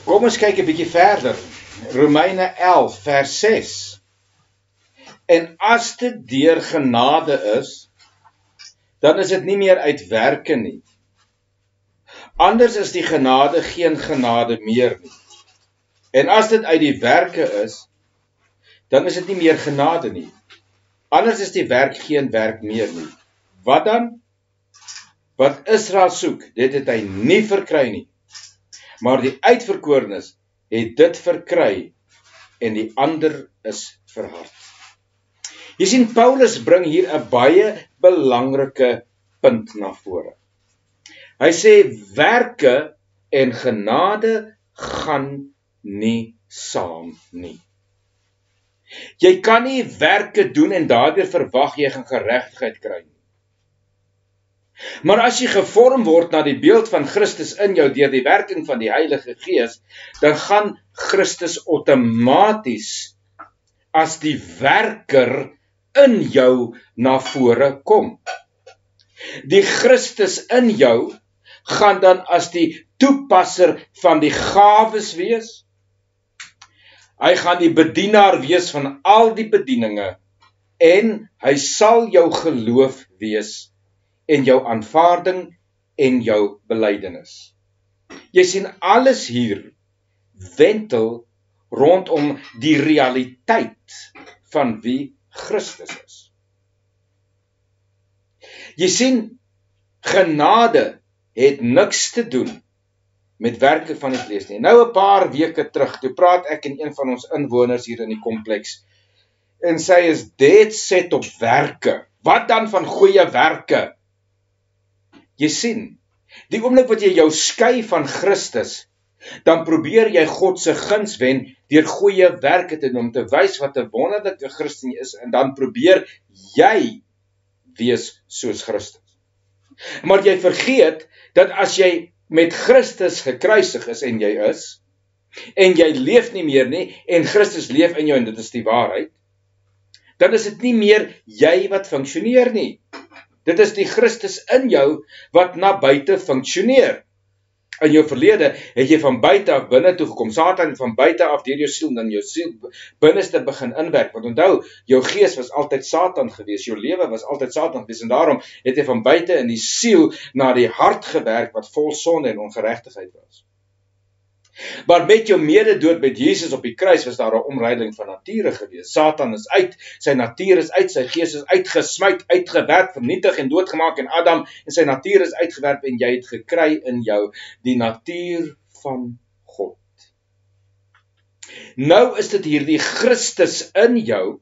Kom ons kyk 'n bietjie verder. Romeine 11 vers 6. En as dit deur genade is, dan is dit nie meer uit werke nie. Anders is die genade geen genade meer nie. En as dit uit die werke is, dan is dit nie meer genade nie. Anders is die werk geen werk meer nie. Wat dan? Wat Israel soek, dit het hy nie verkry nie. Maar die uitverkorenes het dit verkry en die ander is verhard. Jy sien, Paulus bring hier 'n baie belangrike punt na vore. Hy sê werke en genade gaan nie saam nie. Jy kan nie werke doen en daardeur verwag jy gaan geregtigheid kry nie. Maar as jy gevorm word na die beeld van Christus in jou deur die werking van die Heilige Gees, dan gaan Christus outomaties as die werker in jou na vore kom. Die Christus in jou gaan dan as die toepasser van die gawes wees. Hy gaan die bedienaar wees van al die bedieninge en hy sal jou geloof wees en jou aanvaarding en jou belydenis. Jy sien, alles hier wentel rondom die realiteit van wie Christus is. Jy sien, genade het niks te doen met werke van die vlees nie. Nou 'n paar weke terug, toe praat ek en een van ons inwoners hier in die kompleks, en sy is dead set op werke. Wat dan van goeie werke? Jy sien, die oomblik wat jy jou skei van Christus, dan probeer jy God se guns wen deur goeie werke te doen, om te wys wat 'n wonderlike Christen jy is, en dan probeer jy wees soos Christus. Maar jy vergeet dat as jy met Christus gekruisig is en jy leef nie meer nie, en Christus leef in jou en dit is die waarheid, dan is dit nie meer jy wat funksioneer nie. Dit is die Christus in jou wat na buite funksioneer. In jou verlede het jy van buite af binne toe gekom. Satan het van buite af deur jou siel en jou siel binneste begin inwerk. Want onthou, jou gees was altyd Satan gewees, jou lewe was altyd Satan gewees, en daarom het hy van buite in die siel na die hart gewerk wat vol sonde en ongeregtigheid was. Maar met jou mededood met Jesus op die kruis was daar 'n omruiling van nature gewees. Satan is uit, sy natuur is uit, sy gees is uitgesmyt, uitgewerp, vernietig en doodgemaak, en Adam en sy natuur is uitgewerp, en jy het gekry in jou die natuur van God. Nou is dit hierdie Christus in jou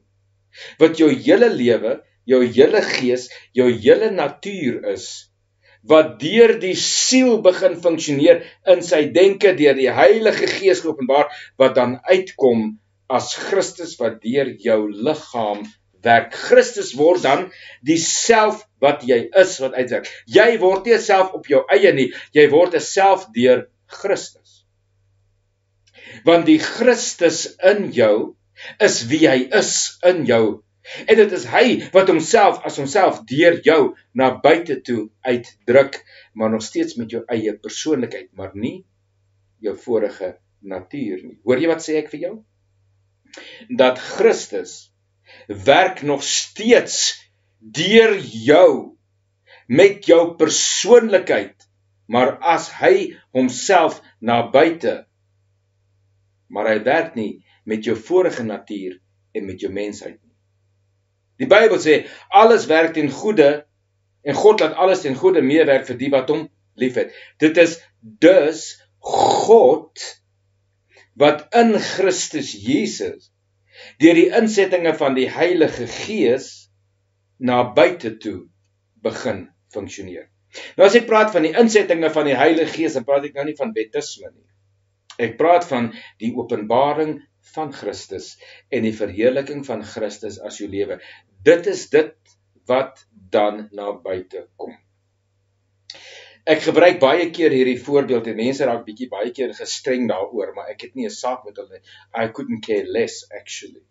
wat jou hele lewe, jou hele gees, jou hele natuur is, wat deur die siel begin funksioneer in sy denke, deur die Heilige Gees geopenbaar, wat dan uitkom as Christus wat deur jou liggaam werk. Christus word dan die self wat jy is, wat uitwerk. Jy word nie 'n self op jou eie nie, jy word 'n self deur Christus. Want die Christus in jou is wie hy is in jou. En dit is hy wat homself as homself deur jou na buite toe uitdruk, maar nog steeds met jou eie persoonlikheid, maar nie jou vorige natuur nie. Hoor jy wat sê ek vir jou? Dat Christus werk nog steeds deur jou met jou persoonlikheid, maar as hy homself na buite, maar hy werk nie met jou vorige natuur en met jou mensheid nie. Die Bybel sê, alles werk ten goeie, en God laat alles ten goeie meewerk vir die wat hom liefhet. Dit is dus God wat in Christus Jesus deur die insettinge van die Heilige Gees na buite toe begin funksioneer. Nou as ek praat van die insettinge van die Heilige Gees, dan praat ek nou nie van wettisme nie. Ek praat van die openbaring van Christus en die verheerliking van Christus as jou lewe. Dit is dit wat dan na buite kom. Ek gebruik baie keer hierdie voorbeeld en mense raak baie keer gestreng daaroor, maar ek het nie 'n saak met hulle. I couldn't care less actually.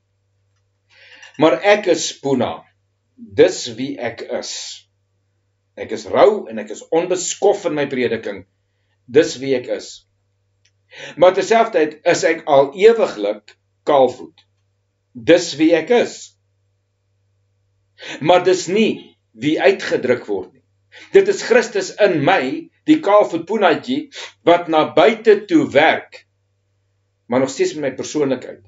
Maar ek is Puna. Dis wie ek is. Ek is rou en ek is onbeskof in my prediking. Dis wie ek is. Maar terselfdertyd is ek al ewiglik kaalvoet. Dis wie ek is. Maar dis nie wie uitgedruk word nie. Dit is Christus in my, die kaalvoet poenaatjie, wat na buite toe werk, maar nog steeds met my persoonlikheid.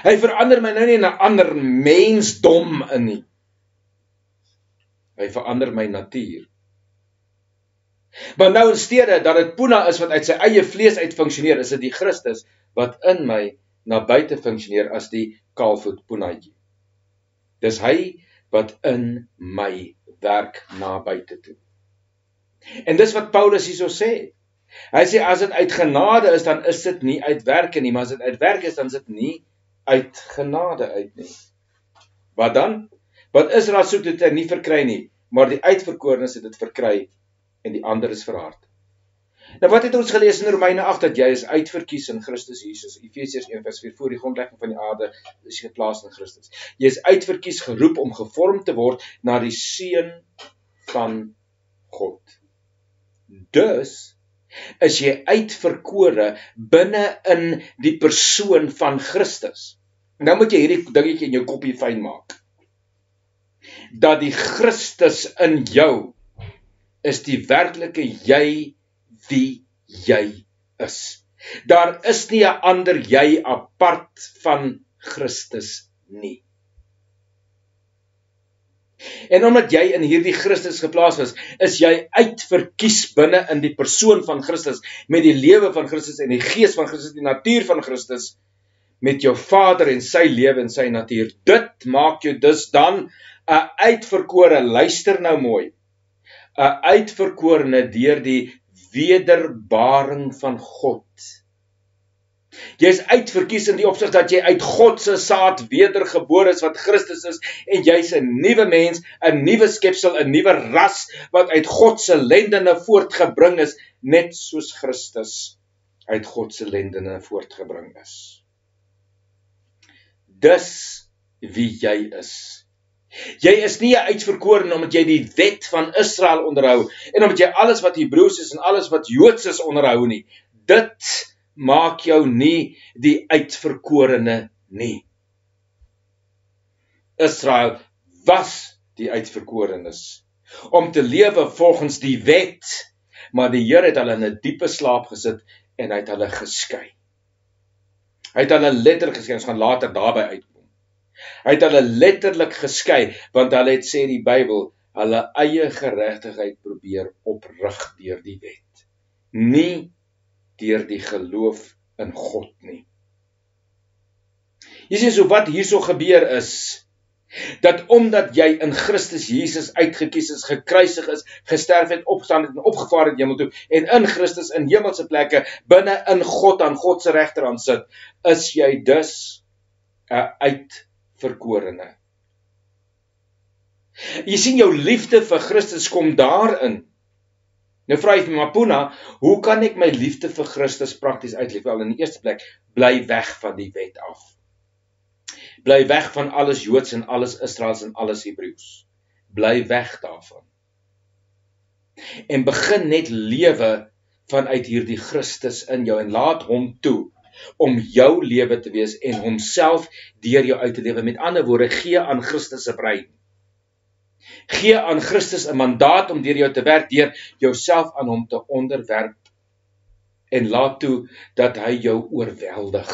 Hy verander my nou nie in 'n ander mensdom in nie. Hy verander my natuur. Maar nou in steede dat dit Puna is wat uit sy eie vlees uit funksioneer, is dit die Christus wat in my na buite funksioneer as die kaalvoet poenaatjie. Dis hy wat in my werk na buite toe. En dis wat Paulus hierso sê. Hy sê as dit uit genade is, dan is dit nie uit werke nie, maar as dit uit werk is, dan is dit nie uit genade uit nie. Wat dan? Want Israel soek dit nie verkry nie, maar die uitverkorenes het dit verkry en die ander is verhard. Nou wat het ons gelees in Romeine 8, dat jy is uitverkies in Christus Jesus, Efesiërs 1:4, voor die grondlegging van die aarde is jy geplaas in Christus. Jy is uitverkies, geroep om gevorm te word na die seun van God. Dus is jy uitverkore binne in die persoon van Christus. Nou moet jy hierdie dingetjie in jou koppie fyn maak. Dat die Christus in jou is die werklike jy wie jy is. Daar is nie 'n ander jy apart van Christus nie. En omdat jy in hierdie Christus geplaas is jy uitverkies binne in die persoon van Christus, met die lewe van Christus en die gees van Christus, die natuur van Christus, met jou Vader en sy lewe en sy natuur. Dit maak jou dus dan 'n uitverkore, luister nou mooi, 'n uitverkorene deur die wederbaring van God. Jy is uitverkies in die opsig dat jy uit God se saad wedergebore is, wat Christus is, en jy's 'n nuwe mens, 'n nuwe skepsel, 'n nuwe ras, wat uit God se lendene voortgebring is, net soos Christus uit God se lendene voortgebring is. Dis wie jy is. Jy is nie 'n uitverkorene omdat jy die wet van Israel onderhou, en omdat jy alles wat Hebreëus is en alles wat Joods is onderhou nie. Dit maak jou nie die uitverkorene nie. Israel was die uitverkorenes om te lewe volgens die wet, maar die Here het hulle in 'n diepe slaap gesit en hy het hulle geskei. Hy het hulle letterlik geskei, ons gaan later daarby uitkom. Hy het hulle letterlik geskei, want hulle het, sê die Bybel, hulle eie geregtigheid probeer oprig deur die wet. Nie deur die geloof in God nie. Jy sien, so wat hierso gebeur is, dat omdat jy in Christus Jesus uitgekies is, gekruisig is, gesterf het, opgestaan het en opgevaar het hemel toe, en in Christus in hemelse plekke, binne in God aan God se regterhand sit, is jy dus 'n uitverkorene. Jy sien, jou liefde vir Christus kom daarin. Nou vra jy my, Puna, hoe kan ek my liefde vir Christus prakties uitleef? Wel, in die eerste plek, bly weg van die wet af. Bly weg van alles Joods en alles Israels en alles Hebreëus. Bly weg daarvan. En begin net lewe vanuit hierdie Christus in jou en laat hom toe om jou lewe te wees en homself deur jou uit te lewe. Met ander woorde, gee aan Christus 'n brein. Gee aan Christus 'n mandaat om deur jou te werk, deur jouself aan hom te onderwerp en laat toe dat hy jou oorweldig.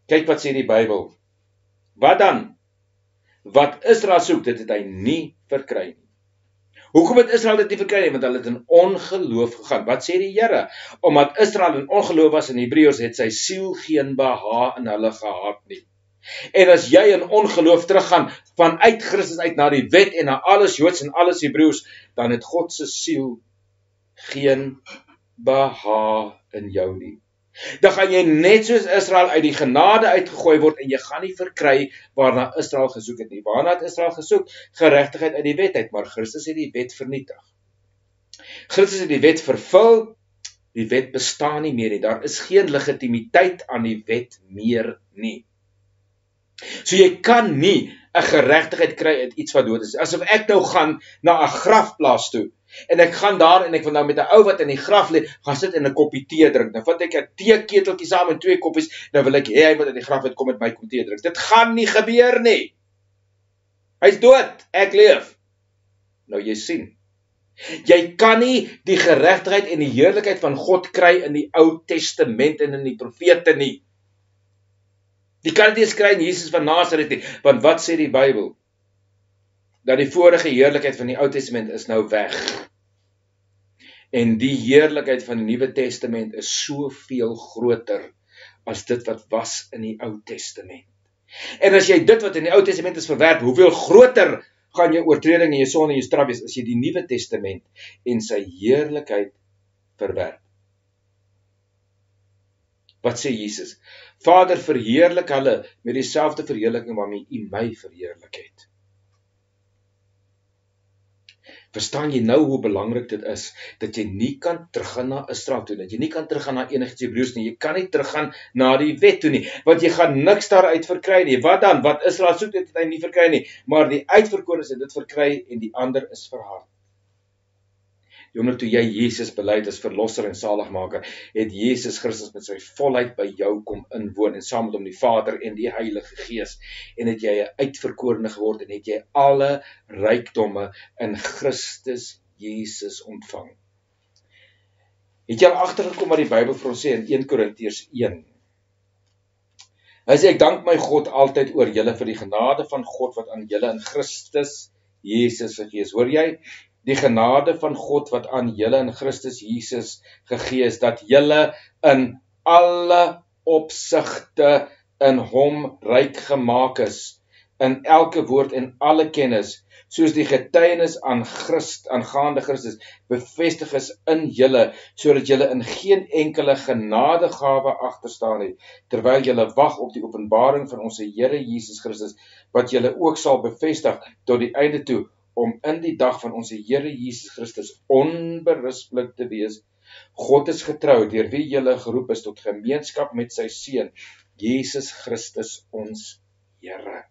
Kyk wat sê die Bybel. Wat dan? Wat Israel soek, dit het hy nie verkry nie. Hoekom het Israel dit nie verkry nie? Want hulle het in ongeloof gegaan. Wat sê die Here? Omdat Israel in ongeloof was in Hebreërs, het sy siel geen behaag in hulle gehad nie. En as jy in ongeloof teruggaan vanuit Christus uit na die wet en na alles Joods en alles Hebreëus, dan het God se siel geen behaag in jou nie. Dan gaan jy net soos Israel uit die genade uitgegooi word en jy gaan nie verkry waarna Israel gesoek het nie. Waarna het Israel gesoek? Geregtigheid uit die wet uit, maar Christus het die wet vernietig. Christus het die wet vervul, die wet bestaan nie meer nie. Daar is geen legitimiteit aan die wet meer nie. So jy kan nie 'n geregtigheid kry uit iets wat dood is. Asof ek nou gaan na 'n grafplaas toe En ek gaan daar en ek wil nou met 'n ou wat in die graf lê, gaan sit en 'n koppie tee drink. Nou vat ek 'n teeketeltjie saam en 2 koppies, nou wil ek hê hy moet uit die graf uitkom met my kom tee drink. Dit gaan nie gebeur nie. Hy's dood, ek leef. Nou jy sien, jy kan nie die geregtigheid en die heerlikheid van God kry in die Ou Testament en in die profete nie. Jy kan dit nie kry in Jesus van Nasaret nie, want wat sê die Bybel? Dat die vorige heerlikheid van die Ou Testament is nou weg. En die heerlikheid van die Nuwe Testament is soveel groter as dit wat was in die Ou Testament. En as jy dit wat in die Ou Testament is verwerp, hoeveel groter gaan jou oortreding en jou sonde en jou straf wees as jy die Nuwe Testament en sy heerlikheid verwerp. Wat sê Jesus? Vader, verheerlik hulle met dieselfde verheerliking waarmee U my verheerlik het. Verstaan jy nou hoe belangrik dit is, dat jy nie kan teruggaan na Israel toe, dat jy nie kan teruggaan na enigiets Hebreëus nie, jy kan nie teruggaan na die wet toe nie, want jy gaan niks daaruit verkry nie. Wat dan? Wat Israel soek, dit het hy nie verkry nie, maar die uitverkorenes het dit verkry en die ander is verhard. Omdat toe jy Jesus bely as verlosser en saligmaker, het Jesus Christus met sy volheid by jou kom inwoon en saam met hom die Vader en die Heilige Gees, en het jy 'n uitverkorene geword en het jy alle rykdomme in Christus Jesus ontvang. Het jy al agtergekom wat die Bybel vir ons sê in 1 Korintiërs 1? Hy sê, ek dank my God altyd oor julle vir die genade van God wat aan julle in Christus Jesus gegee is. Hoor jy? Die genade van God wat aan julle in Christus Jesus gegee is, dat julle in alle opsigte in hom ryk gemaak is, in elke woord en alle kennis, soos die getuienis aangaande Christus bevestig is in julle, sodat julle in geen enkele genadegawe agterstaan nie, terwyl julle wag op die openbaring van ons Here Jesus Christus, wat julle ook sal bevestig tot die einde toe, om in die dag van ons Here Jesus Christus onberispelik te wees. God is getrou, deur wie julle geroep is tot gemeenskap met sy Seun, Jesus Christus ons Here.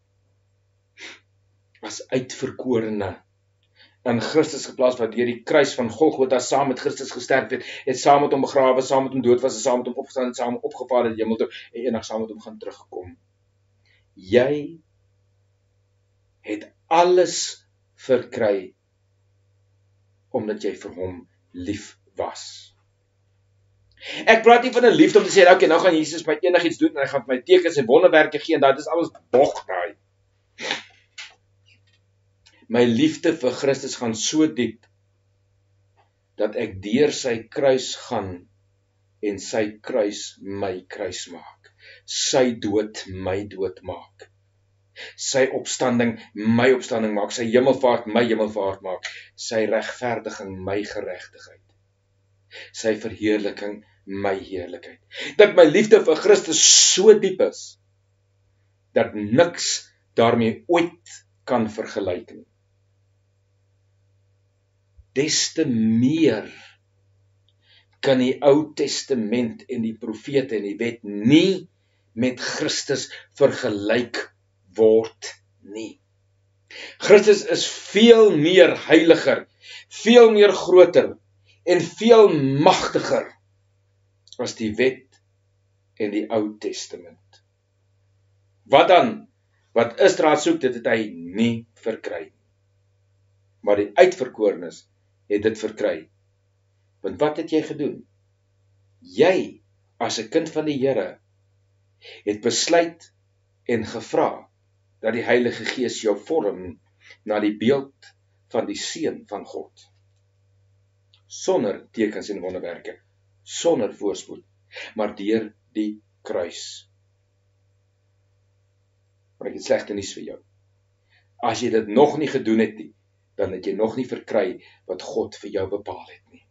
As uitverkorene in Christus geplaas, wat deur die kruis van Golgotha saam met Christus gesterf het saam met hom begrawe, saam met hom dood was, en saam met hom opgestaan, en saam met hom opgevaar in die hemel toe, en eendag saam met hom gaan terugkom. Jy het alles verkry, omdat jy vir hom lief was. Ek praat nie van 'n liefde om te sê, okay, nou gaan Jesus my enigiets doen, en hy gaan my tekens en wonderwerke gee, en dit is alles bog daai. My liefde vir Christus gaan so diep, dat ek deur sy kruis gaan, en sy kruis my kruis maak. Sy dood my dood maak. Sy opstanding my opstanding maak, sy hemelvaart my hemelvaart maak, sy regverdiging my geregtigheid, sy verheerliking my heerlikheid. Dat my liefde vir Christus so diep is, dat niks daarmee ooit kan vergelyk nie. Des te meer kan die Ou Testament en die profete en die wet nie met Christus vergelyk word nie. Christus is veel meer heiliger, veel meer groter en veel magtiger as die wet en die Ou Testament. Wat dan? Wat Israel soek, dit het hy nie verkry. Maar die uitverkorenes het dit verkry. Want wat het jy gedoen? Jy, as 'n kind van die Here, het besluit en gevra dat die Heilige Gees jou vorm na die beeld van die Seun van God. Sonder tekens en wonderwerke, sonder voorspoed, maar deur die kruis. Maar ek het slegte nuus vir jou. As jy dit nog nie gedoen het nie, dan het jy nog nie verkry wat God vir jou bepaal het nie.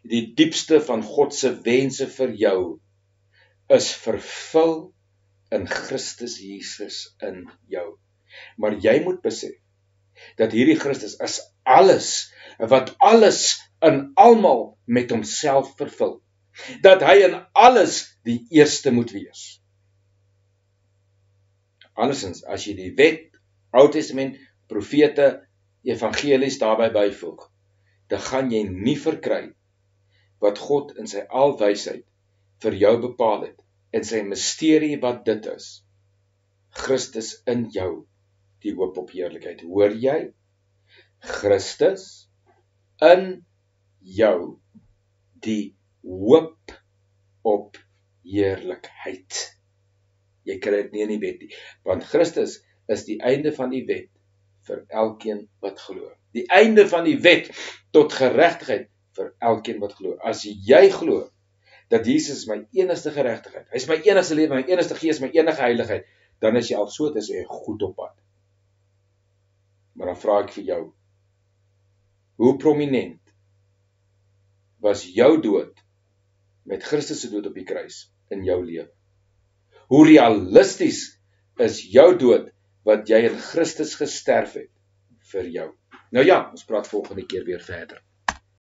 Die diepste van God se wense vir jou is vervul in Christus Jesus in jou. Maar jy moet besef dat hierdie Christus is alles, wat alles in almal met homself vervul. Dat hy in alles die eerste moet wees. Andersins, as jy die wet, Ou Testament, profete evangelies daarbey byvoeg, dan gaan jy nie verkry wat God in sy alwysheid vir jou bepaal het, en sy misterie wat dit is, Christus in jou, die hoop op heerlikheid. Hoor jy? Christus in jou, die hoop op heerlikheid. Jy kry dit nie in die wet nie, want Christus is die einde van die wet vir elkeen wat glo. Die einde van die wet tot geregtigheid vir elkeen wat glo. As jy glo dat Jesus is my enigste geregtigheid, hy is my enigste lewe, my enigste gees, my enige heiligheid, dan is jy al so, dis jy goed op pad. Maar dan vra ek vir jou, hoe prominent was jou dood met Christus se dood op die kruis in jou lewe? Hoe realisties is jou dood wat jy in Christus gesterf het vir jou? Nou ja, ons praat volgende keer weer verder.